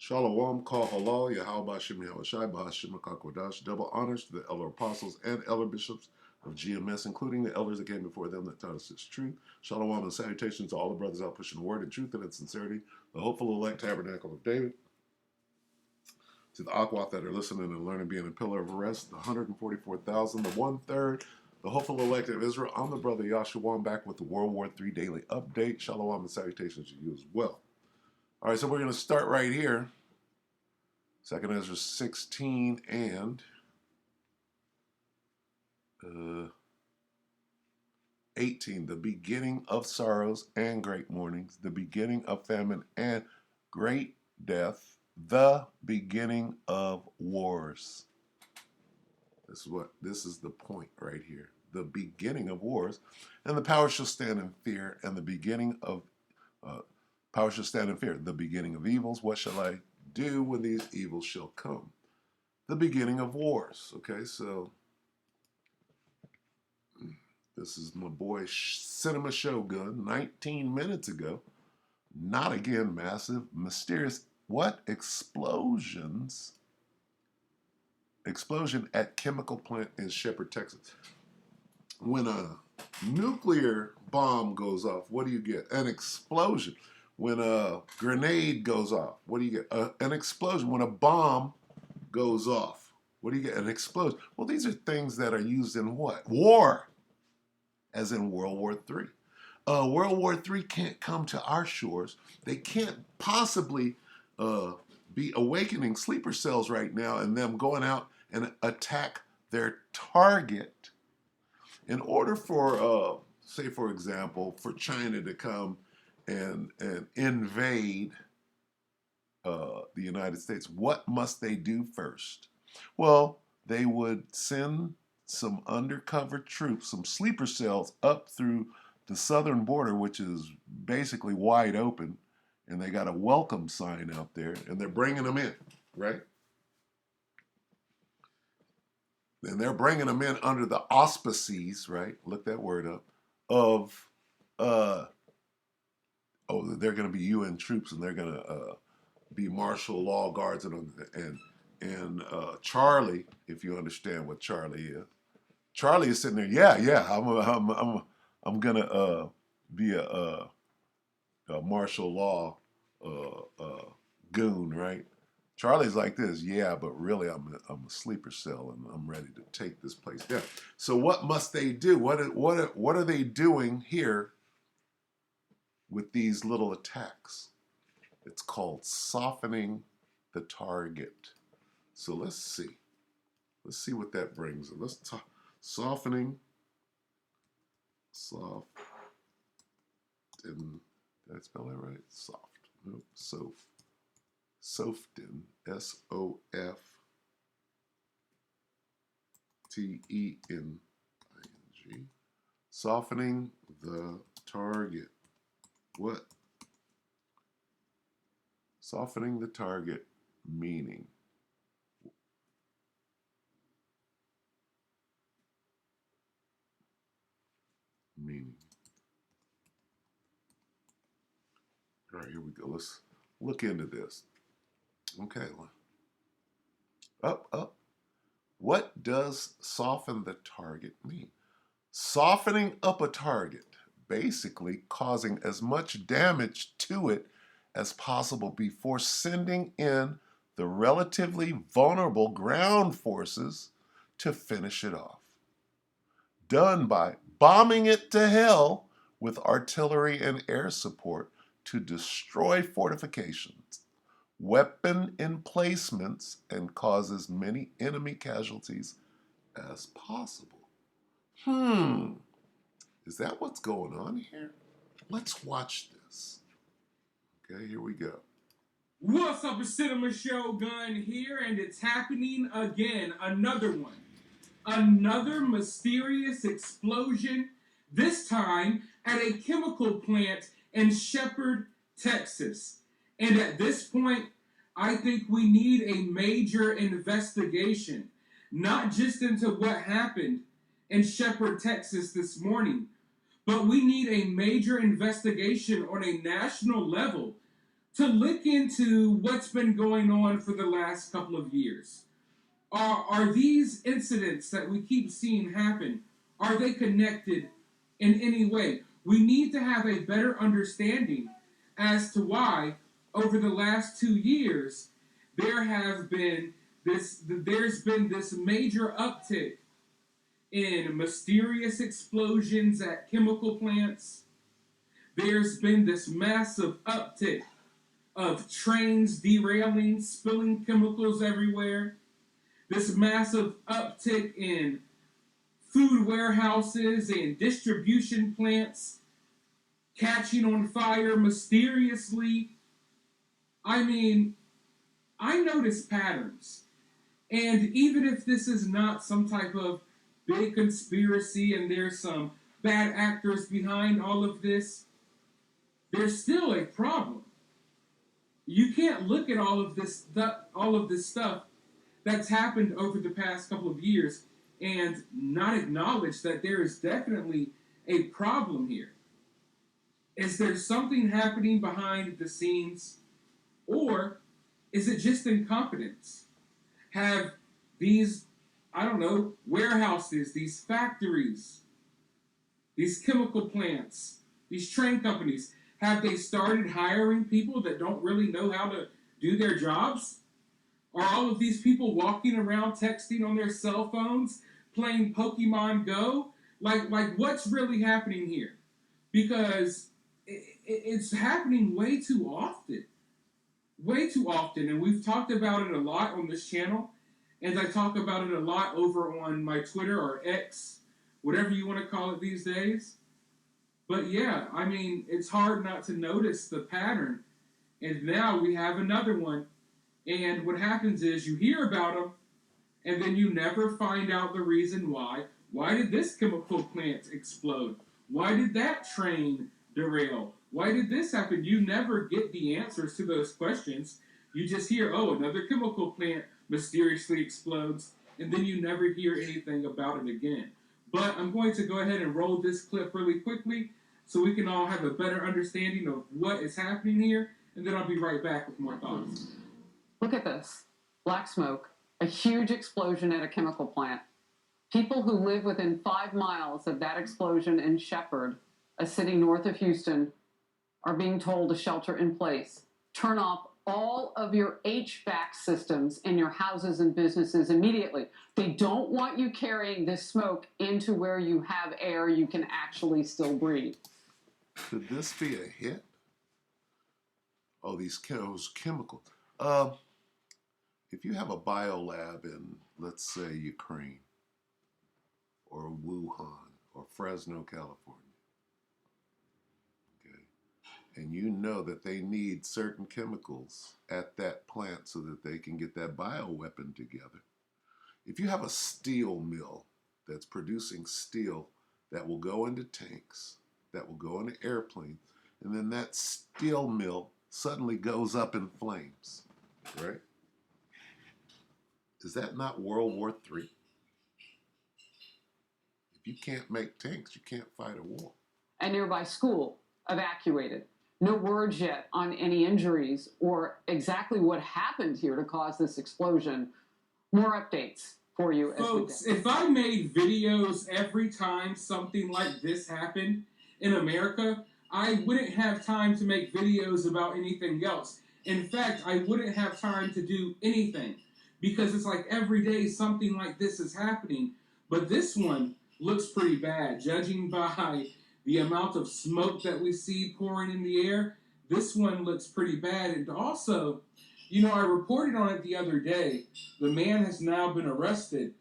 Shalom, Kal Halal, Yahweh Shem Yahushai, Bahashim Kakodash, double honors to the elder apostles and elder bishops of GMS, including the elders that came before them that taught us its truth. Shalom and salutations to all the brothers out pushing the word in truth and in sincerity, the hopeful elect tabernacle of David, to the Aquat that are listening and learning, being a pillar of rest, the 144,000, the 1/3, the hopeful elect of Israel. I'm the brother Yahshua. I'm back with the WW3 Daily update. Shalom and salutations to you as well. All right, so we're going to start right here. 2nd Ezra 16 and 18. The beginning of sorrows and great mournings, the beginning of famine and great death, the beginning of wars. This is the point right here. The beginning of wars, and the power shall stand in fear, and the beginning of power shall stand in fear. The beginning of evils, what shall I do when these evils shall come? The beginning of wars. Okay, so this is my boy Cinema Shogun 19 minutes ago. Not again massive, mysterious, what? Explosions. Explosion at chemical plant in Shepherd, Texas. When a nuclear bomb goes off, what do you get? An explosion. When a grenade goes off, what do you get? An explosion. When a bomb goes off, what do you get? An explosion. Well, these are things that are used in what? War, as in World War III. World War III can't come to our shores. They can't possibly be awakening sleeper cells right now and them going out and attack their target. In order for, say for example, for China to come and invade the United States, what must they do first? Well, they would send some undercover troops, some sleeper cells up through the southern border, which is basically wide open, and they got a welcome sign out there, and they're bringing them in, right? And they're bringing them in under the auspices, right? Look that word up, of they're going to be UN troops, and they're going to be martial law guards, and Charlie, if you understand what Charlie is, Charlie is sitting there. Yeah, I'm gonna be a martial law goon, right? Charlie's like this. Yeah, but really, I'm a sleeper cell, and I'm ready to take this place down. So what must they do? What are they doing here with these little attacks? It's called softening the target. So let's see what that brings. Let's talk softening. Soft. Did I spell that right? Soft. Nope. Soften. Softening. Softening the target. What? Softening the target meaning. All right, here we go. Let's look into this. Okay. Up. What does soften the target mean? Softening up a target, basically causing as much damage to it as possible before sending in the relatively vulnerable ground forces to finish it off. Done by bombing it to hell with artillery and air support to destroy fortifications, weapon emplacements, and cause as many enemy casualties as possible. Is that what's going on here? Let's watch this. Okay, here we go. What's up, it's Cinema Shogun here, and it's happening again. Another one. Another mysterious explosion, this time at a chemical plant in Shepherd, Texas. And at this point, I think we need a major investigation, not just into what happened in Shepherd, Texas this morning, but we need a major investigation on a national level to look into what's been going on for the last couple of years. Are these incidents that we keep seeing happen, are they connected in any way? We need to have a better understanding as to why over the last 2 years there's been this major uptick in mysterious explosions at chemical plants. There's been this massive uptick of trains derailing, spilling chemicals everywhere. This massive uptick in food warehouses and distribution plants catching on fire mysteriously. I mean, I notice patterns. And even if this is not some type of big conspiracy and there's some bad actors behind all of this, there's still a problem. You can't look at all of this stuff that's happened over the past couple of years and not acknowledge that there is definitely a problem here. Is there something happening behind the scenes, or is it just incompetence? Have these, I don't know, warehouses, these factories, these chemical plants, these train companies, have they started hiring people that don't really know how to do their jobs? Are all of these people walking around texting on their cell phones, playing Pokemon Go? Like what's really happening here? Because it's happening way too often. Way too often. And we've talked about it a lot on this channel. And I talk about it a lot over on my Twitter or X, whatever you want to call it these days. But yeah, I mean, it's hard not to notice the pattern. And now we have another one. And what happens is you hear about them, and then you never find out the reason why. Why did this chemical plant explode? Why did that train derail? Why did this happen? You never get the answers to those questions. You just hear, oh, another chemical plant mysteriously explodes, and then you never hear anything about it again. But I'm going to go ahead and roll this clip really quickly so we can all have a better understanding of what is happening here, and then I'll be right back with more thoughts. Look at this. Black smoke, a huge explosion at a chemical plant. People who live within 5 miles of that explosion in Shepherd, a city north of Houston, are being told to shelter in place. Turn off all of your HVAC systems in your houses and businesses immediately. They don't want you carrying this smoke into where you have air you can actually still breathe. Could this be a hit? Oh, these chemicals. If you have a biolab in, let's say, Ukraine or Wuhan or Fresno, California, okay, and you know that they need certain chemicals at that plant so that they can get that bioweapon together. If you have a steel mill that's producing steel that will go into tanks, that will go into airplanes, and then that steel mill suddenly goes up in flames, right? Is that not World War III? If you can't make tanks, you can't fight a war. A nearby school evacuated. No words yet on any injuries or exactly what happened here to cause this explosion. More updates for you. Folks, if I made videos every time something like this happened in America, I wouldn't have time to make videos about anything else. In fact, I wouldn't have time to do anything because it's like every day something like this is happening. But this one looks pretty bad. Judging by the amount of smoke that we see pouring in the air, this one looks pretty bad. And also, you know, I reported on it the other day. The man has now been arrested.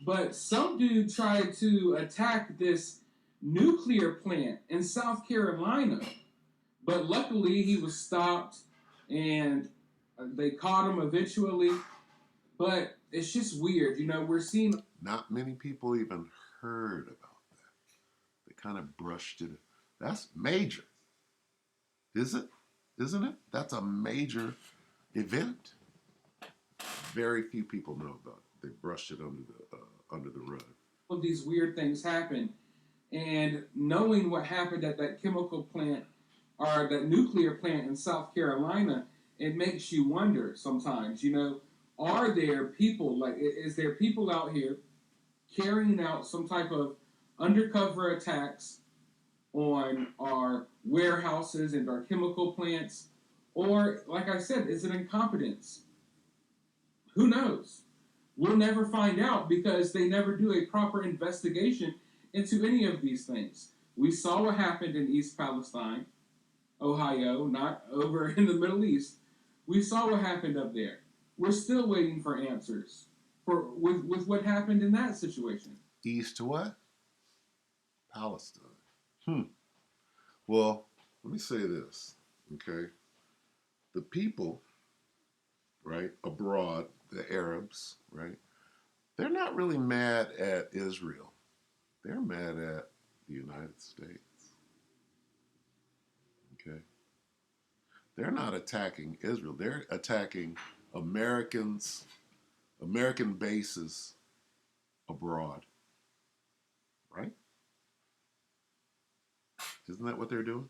But some dude tried to attack this nuclear plant in South Carolina. But luckily he was stopped and they caught him eventually. But it's just weird. You know, we're seeing... Not many people even heard about that. They kind of brushed it. That's major. Is it? Isn't it? That's a major event. Very few people know about it. They brushed it under the rug. All of these weird things happen. And knowing what happened at that chemical plant or that nuclear plant in South Carolina, it makes you wonder sometimes, are there people, is there people out here carrying out some type of undercover attacks on our warehouses and our chemical plants? Or, like I said, is it incompetence? Who knows? We'll never find out because they never do a proper investigation into any of these things. We saw what happened in East Palestine, Ohio, not over in the Middle East. We saw what happened up there. We're still waiting for answers with what happened in that situation. East to what? Palestine. Well, let me say this, okay? The people, right, abroad, the Arabs, right, they're not really mad at Israel. They're mad at the United States, okay? They're not attacking Israel. They're attacking Americans, American bases abroad, right? Isn't that what they're doing?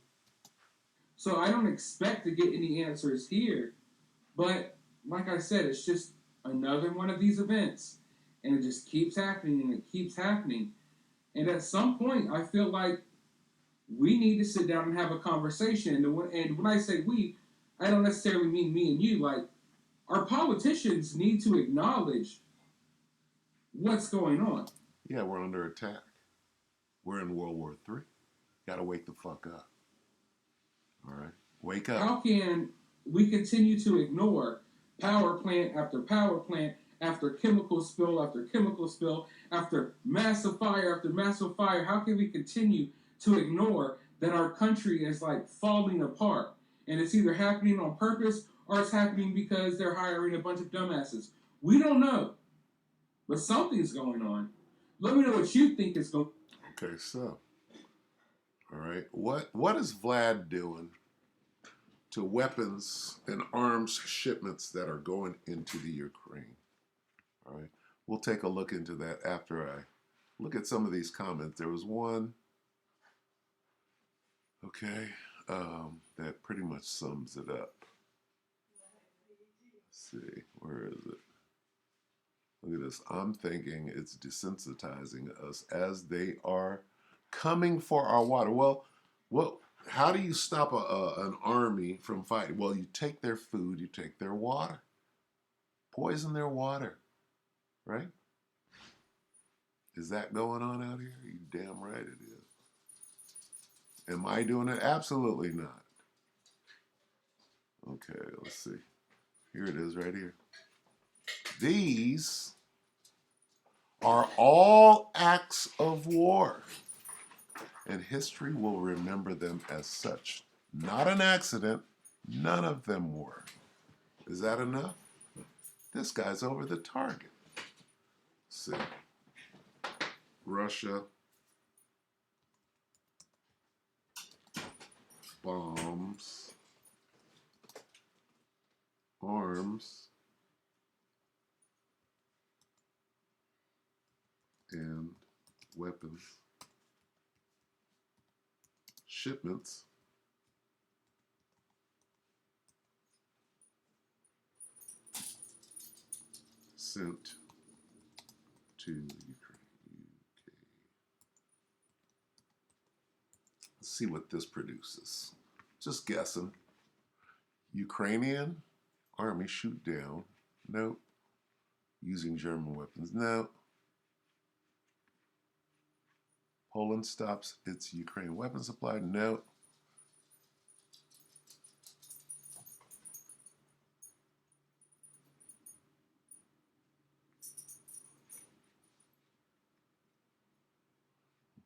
So I don't expect to get any answers here, but like I said, it's just another one of these events, and it just keeps happening and it keeps happening. And at some point, I feel like we need to sit down and have a conversation. And when I say we, I don't necessarily mean me and you. Like, our politicians need to acknowledge what's going on. Yeah, we're under attack. We're in World War III. Gotta wake the fuck up. All right? Wake up. How can we continue to ignore power plant after power plant after chemical spill after chemical spill after massive fire after massive fire? How can we continue to ignore that our country is like falling apart? And it's either happening on purpose or it's happening because they're hiring a bunch of dumbasses. We don't know. But something's going on. Let me know what you think is going on. Okay, so, all right, what is Vlad doing to weapons and arms shipments that are going into the Ukraine? All right, we'll take a look into that after I look at some of these comments. There was one, okay, that pretty much sums it up. Let's see, where is it? Look at this. I'm thinking it's desensitizing us as they are coming for our water. Well, how do you stop an army from fighting? Well, you take their food, you take their water, poison their water, right? Is that going on out here? You damn right it is. Am I doing it? Absolutely not. Okay, let's see. Here it is right here. These are all acts of war, and history will remember them as such. Not an accident. None of them were. Is that enough? This guy's over the target. Let's see. Russia bombs, arms, and weapons shipments sent to Ukraine. UK. Let's see what this produces. Just guessing. Ukrainian army shoot down. Nope. Using German weapons. Nope. Poland stops its Ukraine weapon supply. Nope.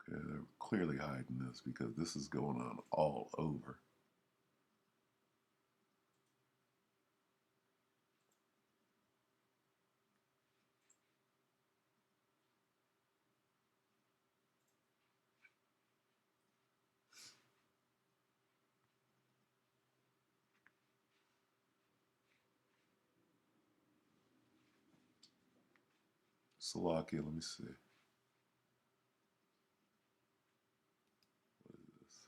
Okay, they're clearly hiding this because this is going on all over. Slovakia, let me see. What is this?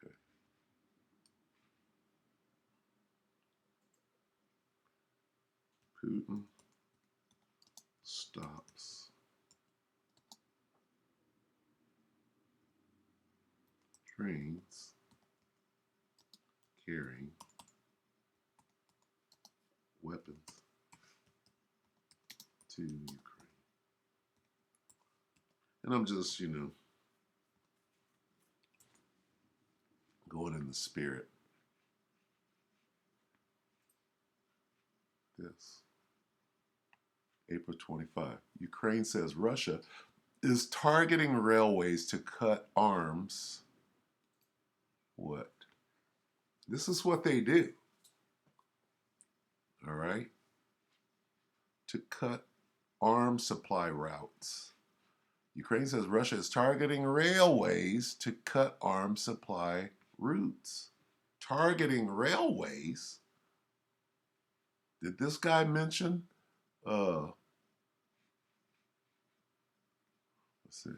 Okay. Putin stops trains carrying weapons to Ukraine. And I'm just, going in the spirit. This. April 25. Ukraine says Russia is targeting railways to cut arms. What? This is what they do. All right? To cut arms supply routes. Ukraine says Russia is targeting railways to cut arms supply routes. Targeting railways? Did this guy mention? Let's see.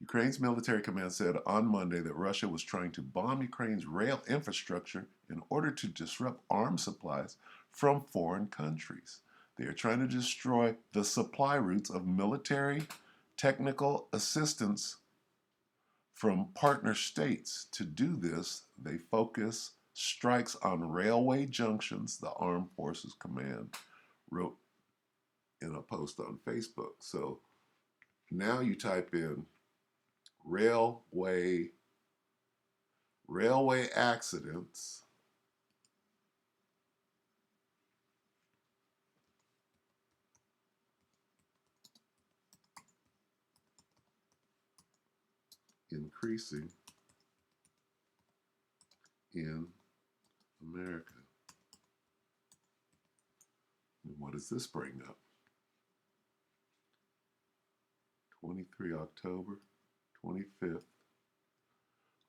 Ukraine's military command said on Monday that Russia was trying to bomb Ukraine's rail infrastructure in order to disrupt arms supplies from foreign countries. They are trying to destroy the supply routes of military technical assistance from partner states. To do this, they focus strikes on railway junctions, the Armed Forces Command wrote in a post on Facebook. So now you type in railway accidents, increasing in America. And what does this bring up? 23 October 25th.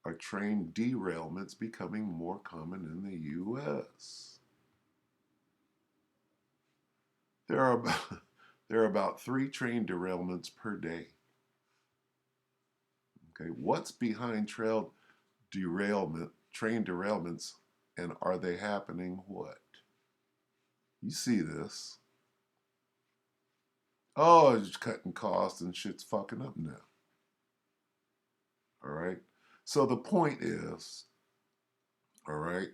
Are train derailments becoming more common in the U.S.? There are about 3 train derailments per day. Okay, what's behind train derailments, and are they happening what? You see this. Oh, it's cutting costs and shit's fucking up now. All right. So the point is, all right,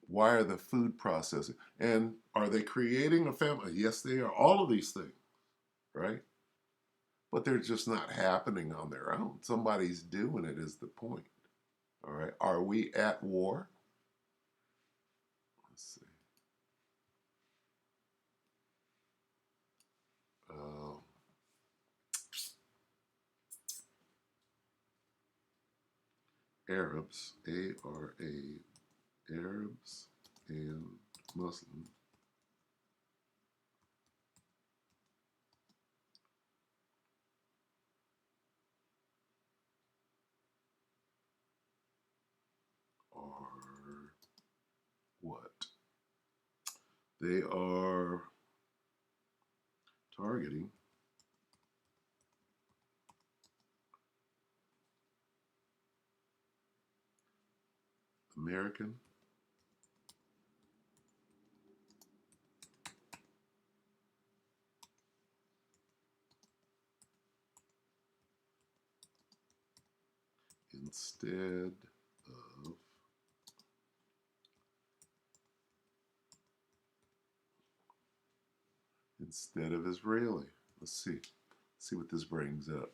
why are the food processing? And are they creating a family? Yes, they are. All of these things, right? But they're just not happening on their own. Somebody's doing it is the point. All right. Are we at war? Let's see. Arabs, A-R-A, Arabs and Muslims are what? They are targeting American instead of Israeli. Let's see. See what this brings up.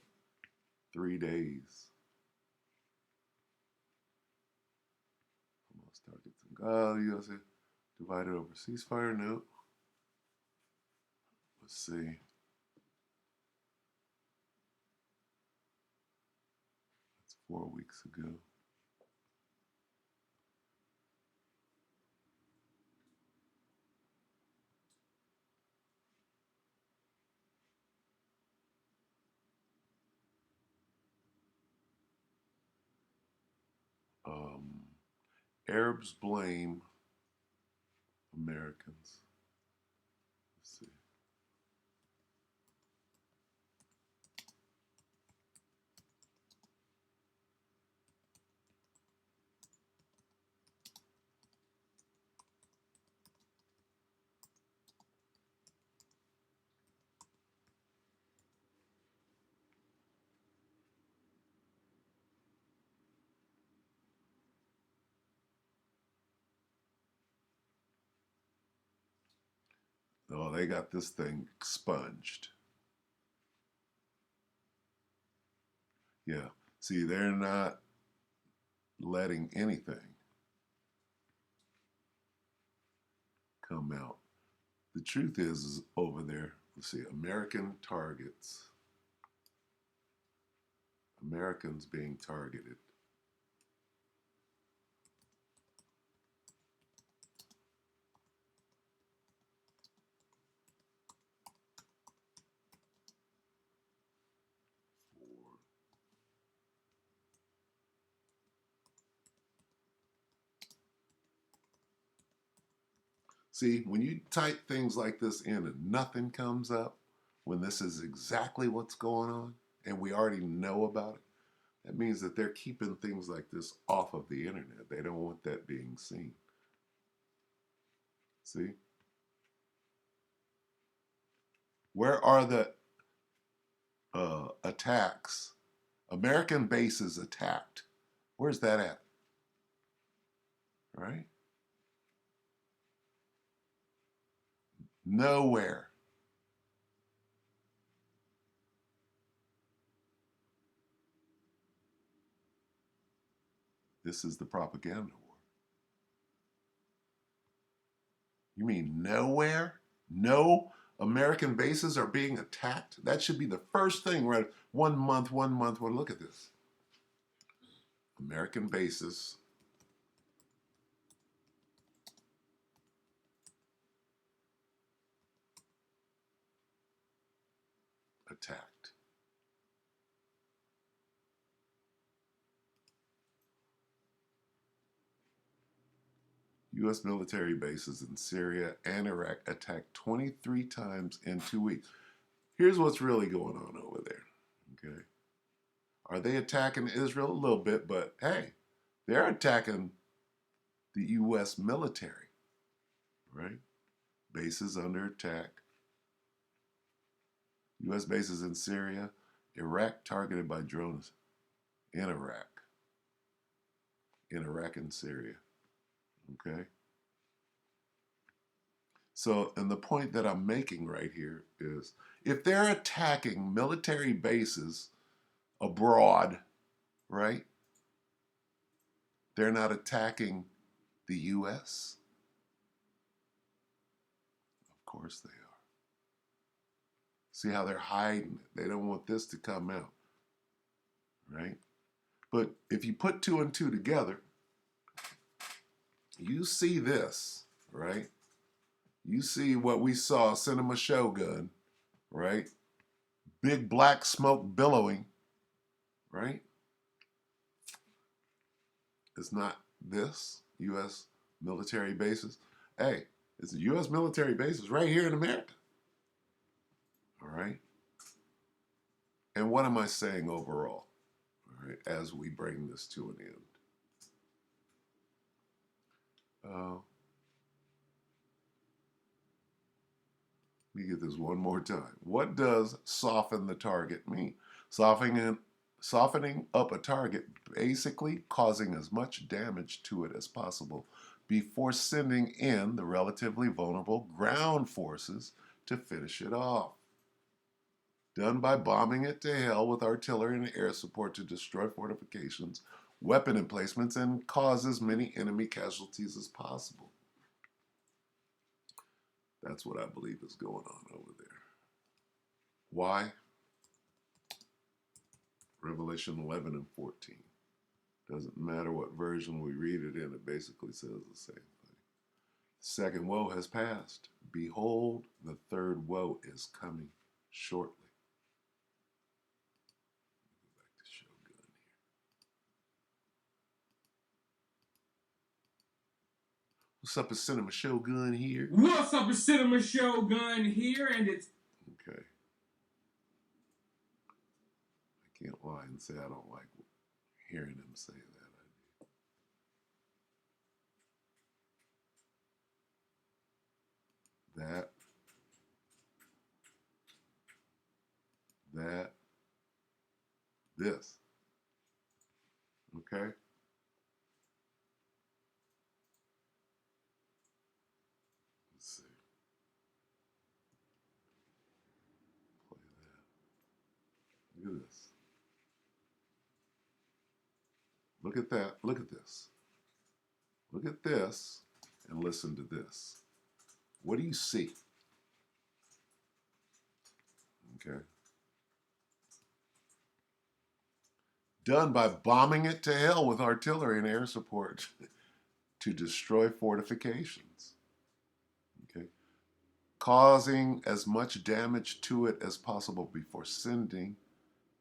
3 days. Almost targets. USA divided over ceasefire note. Let's see. That's 4 weeks ago. Arabs blame Americans. Let's see. they got this thing expunged. Yeah. See, they're not letting anything come out. The truth is over there, let's see, American targets. Americans being targeted. See, when you type things like this in and nothing comes up, when this is exactly what's going on and we already know about it, that means that they're keeping things like this off of the internet. They don't want that being seen. See? Where are the attacks? American bases attacked. Where's that at? Right? Nowhere. This is the propaganda war. You mean nowhere? No American bases are being attacked? That should be the first thing, right? 1 month. Well, look at this. American bases attacked. U.S. military bases in Syria and Iraq attacked 23 times in 2 weeks. Here's what's really going on over there. Okay. Are they attacking Israel? A little bit, but hey, they're attacking the U.S. military, right? Bases under attack. U.S. bases in Syria, Iraq targeted by drones in Iraq and Syria. Okay. So, and the point that I'm making right here is if they're attacking military bases abroad, right? They're not attacking the U.S. Of course they are. See how they're hiding it. They don't want this to come out, right? But if you put 2 and 2 together, you see this, right? You see what we saw, Cinema Shogun, right? Big black smoke billowing, right? It's not this U.S. military bases. Hey, it's a U.S. military bases right here in America. All right. And what am I saying overall? All right, as we bring this to an end. Let me get this one more time. What does soften the target mean? Softening up a target, basically causing as much damage to it as possible before sending in the relatively vulnerable ground forces to finish it off. Done by bombing it to hell with artillery and air support to destroy fortifications, weapon emplacements, and cause as many enemy casualties as possible. That's what I believe is going on over there. Why? Revelation 11 and 14. Doesn't matter what version we read it in, it basically says the same thing. Second woe has passed. Behold, the third woe is coming shortly. Go back to Shogun here. What's up, it's Cinema Shogun here. What's up, it's Cinema Shogun here, and it's... Okay. I can't lie and say I don't like hearing him say that. This. Okay? Let's see. Look at that. Look at this. Look at this and listen to this. What do you see? Okay. Done by bombing it to hell with artillery and air support to destroy fortifications. Okay. Causing as much damage to it as possible before sending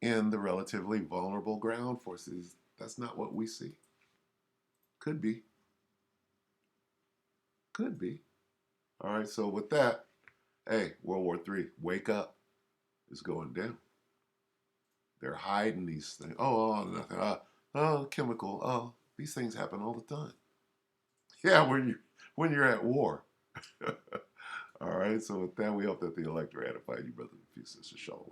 in the relatively vulnerable ground forces. That's not what we see. Could be. Could be. All right, so with that, hey, World War III, wake up. It's going down. They're hiding these things. Nothing. Chemical. These things happen all the time. Yeah, when you're at war. All right, so with that, we hope that the elector edified you, brothers and sisters. Shalom.